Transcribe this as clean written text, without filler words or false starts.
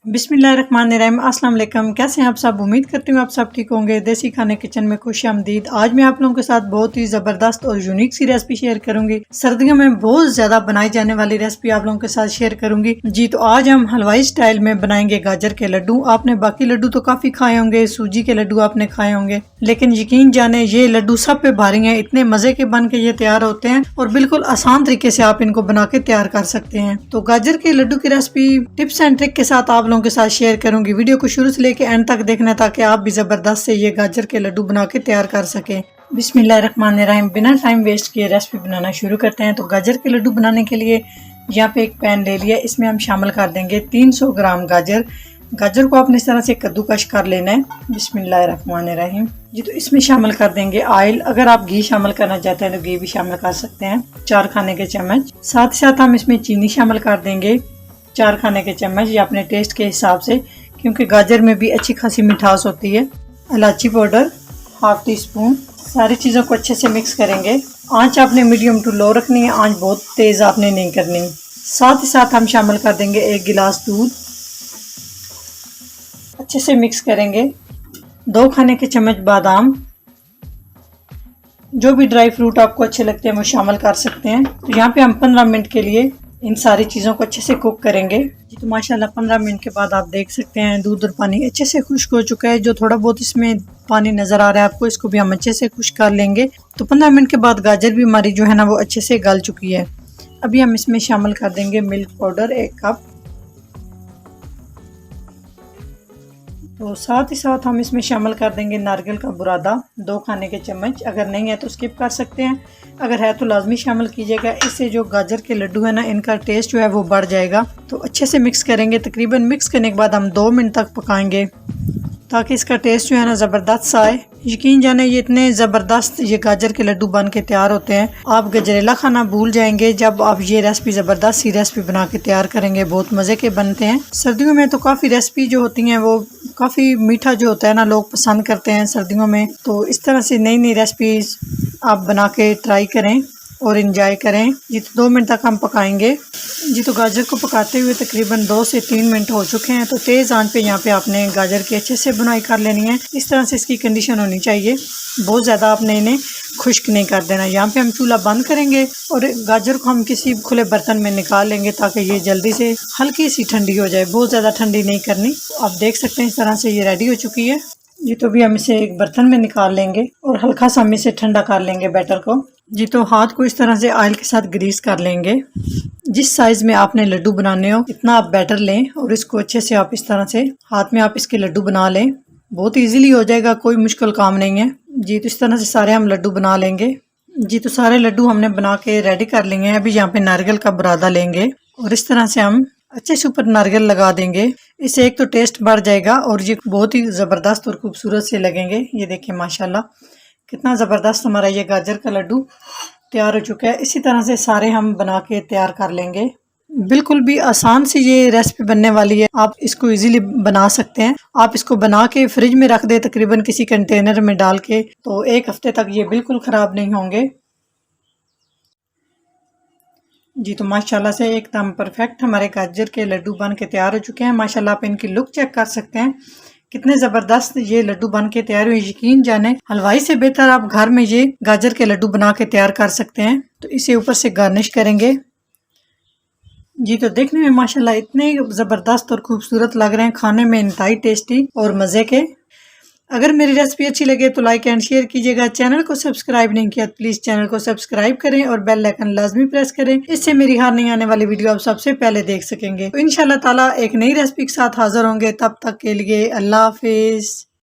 बिस्मिल्लाहिर्रहमानिर्रहीम। अस्सलाम वालेकुम। कैसे हैं आप सब? उम्मीद करती हूँ आप सब ठीक होंगे। देसी खाने किचन में खुशामदीद। आज मैं आप लोगों के साथ बहुत ही ज़बरदस्त और यूनिक सी रेसिपी शेयर करूंगी। सर्दियों में बहुत ज़्यादा बनाई जाने वाली रेसिपी आप लोगों के साथ शेयर करूंगी जी। तो आज हम हलवाई स्टाइल में बनाएंगे गाजर के लड्डू। आपने बाकी लड्डू तो काफ़ी खाए होंगे, सूजी के लड्डू आपने खाए होंगे, लेकिन यकीन जाने ये लड्डू सब पे भारी हैं। इतने मज़े के बन के ये तैयार होते हैं और बिल्कुल आसान तरीके से आप इनको बना के तैयार कर सकते हैं। तो गाजर के लड्डू की रेसिपी टिप्स एंड ट्रिक के साथ आप लोगों के साथ शेयर करूंगी। वीडियो को शुरू से लेकर एंड तक देखना ताकि आप भी जबरदस्त से ये गाजर के लड्डू बना के तैयार कर सकें। बिस्मिल्लाहिर्रहमानिर्रहीम। बिना टाइम वेस्ट किए रेसिपी बनाना शुरू करते हैं। तो गाजर के लड्डू बनाने के लिए यहाँ पे एक पैन ले लिया, इसमें हम शामिल कर देंगे 300 ग्राम गाजर। गाजर को आपने इस तरह से कद्दूकश कर लेना है। बिस्मिल्लाहिर्रहमानिर्रहीम जी। तो इसमें शामिल कर देंगे ऑयल। अगर आप घी शामिल करना चाहते हैं तो घी भी शामिल कर सकते हैं, 4 खाने के चम्मच। साथ ही साथ हम इसमें चीनी शामिल कर देंगे 4 खाने के चम्मच, या अपने टेस्ट के हिसाब से, क्योंकि गाजर में भी अच्छी खासी मिठास होती है। इलायची पाउडर हाफ टी स्पून। सारी चीज़ों को अच्छे से मिक्स करेंगे। आंच आपने मीडियम टू लो रखनी है, आंच बहुत तेज़ आपने नहीं करनी। साथ ही साथ हम शामिल कर देंगे 1 गिलास दूध। अच्छे से मिक्स करेंगे। 2 खाने के चम्मच बादाम। जो भी ड्राई फ्रूट आपको अच्छे लगते हैं वो शामिल कर सकते हैं। तो यहाँ पे हम 15 मिनट के लिए इन सारी चीज़ों को अच्छे से कुक करेंगे जी। तो माशाल्लाह 15 मिनट के बाद आप देख सकते हैं दूध और पानी अच्छे से खुश्क हो चुका है। जो थोड़ा बहुत इसमें पानी नज़र आ रहा है आपको, इसको भी हम अच्छे से खुश्क कर लेंगे। तो 15 मिनट के बाद गाजर भी हमारी जो है ना वो अच्छे से गल चुकी है। अभी हम इसमें शामिल कर देंगे मिल्क पाउडर 1 कप। तो साथ ही साथ हम इसमें शामिल कर देंगे नारियल का बुरादा 2 खाने के चम्मच। अगर नहीं है तो स्किप कर सकते हैं, अगर है तो लाजमी शामिल कीजिएगा। इससे जो गाजर के लड्डू है ना, इनका टेस्ट जो है वो बढ़ जाएगा। तो अच्छे से मिक्स करेंगे। तकरीबन मिक्स करने के बाद हम 2 मिनट तक पकाएंगे ताकि इसका टेस्ट जो है ना ज़बरदस्त सा आए। यकीन जाने ये इतने ज़बरदस्त ये गाजर के लड्डू बन के तैयार होते हैं, आप गजरेला खाना भूल जाएंगे जब आप ये रेसिपी ज़बरदस्त सी रेसिपी बना के तैयार करेंगे। बहुत मज़े के बनते हैं। सर्दियों में तो काफ़ी रेसिपी जो होती हैं वो काफ़ी मीठा जो होता है ना लोग पसंद करते हैं सर्दियों में। तो इस तरह से नई नई रेसिपीज आप बना के ट्राई करें और इन्जॉय करें जी। तो 2 मिनट तक हम पकाएंगे जी। तो गाजर को पकाते हुए तकरीबन 2 से 3 मिनट हो चुके हैं। तो तेज़ आंच पे यहाँ पे आपने गाजर की अच्छे से बुनाई कर लेनी है। इस तरह से इसकी कंडीशन होनी चाहिए, बहुत ज़्यादा आपने इन्हें खुश्क नहीं कर देना। यहाँ पे हम चूल्हा बंद करेंगे और गाजर को हम किसी खुले बर्तन में निकाल लेंगे ताकि ये जल्दी से हल्की सी ठंडी हो जाए, बहुत ज़्यादा ठंडी नहीं करनी। तो आप देख सकते हैं इस तरह से ये रेडी हो चुकी है जी। तो भी हम इसे एक बर्तन में निकाल लेंगे और हल्का सा हम इसे ठंडा कर लेंगे बैटर को जी। तो हाथ को इस तरह से ऑयल के साथ ग्रीस कर लेंगे। जिस साइज़ में आपने लड्डू बनाने हो इतना आप बैटर लें और इसको अच्छे से आप इस तरह से हाथ में आप इसके लड्डू बना लें। बहुत इजीली हो जाएगा, कोई मुश्किल काम नहीं है जी। तो इस तरह से सारे हम लड्डू बना लेंगे जी। तो सारे लड्डू हमने बना के रेडी कर लेंगे। अभी यहाँ पे नारियल का बुरादा लेंगे और इस तरह से हम अच्छे से ऊपर नारियल लगा देंगे। इससे एक तो टेस्ट बढ़ जाएगा और ये बहुत ही ज़बरदस्त और खूबसूरत से लगेंगे। ये देखिए माशाल्लाह कितना ज़बरदस्त हमारा ये गाजर का लड्डू तैयार हो चुका है। इसी तरह से सारे हम बना के तैयार कर लेंगे। बिल्कुल भी आसान सी ये रेसिपी बनने वाली है, आप इसको इजीली बना सकते हैं। आप इसको बना के फ्रिज में रख दे तकरीबन किसी कंटेनर में डाल के, तो 1 हफ्ते तक ये बिल्कुल ख़राब नहीं होंगे जी। तो माशाल्लाह से एकदम परफेक्ट हमारे गाजर के लड्डू बन के तैयार हो चुके हैं। माशाल्लाह आप इनकी लुक चेक कर सकते हैं, कितने ज़बरदस्त ये लड्डू बन के तैयार हुए। यकीन जाने हलवाई से बेहतर आप घर में ये गाजर के लड्डू बना के तैयार कर सकते हैं। तो इसे ऊपर से गार्निश करेंगे जी। तो देखने में माशाल्लाह इतने ज़बरदस्त और खूबसूरत लग रहे हैं, खाने में इंतहाई टेस्टी और मज़े के। अगर मेरी रेसिपी अच्छी लगे तो लाइक एंड शेयर कीजिएगा। चैनल को सब्सक्राइब नहीं किया तो प्लीज़ चैनल को सब्सक्राइब करें और बेल आइकन लाजमी प्रेस करें। इससे मेरी हर नई आने वाली वीडियो आप सबसे पहले देख सकेंगे। तो इंशाल्लाह ताला एक नई रेसिपी के साथ हाजिर होंगे। तब तक के लिए अल्लाह हाफिज़।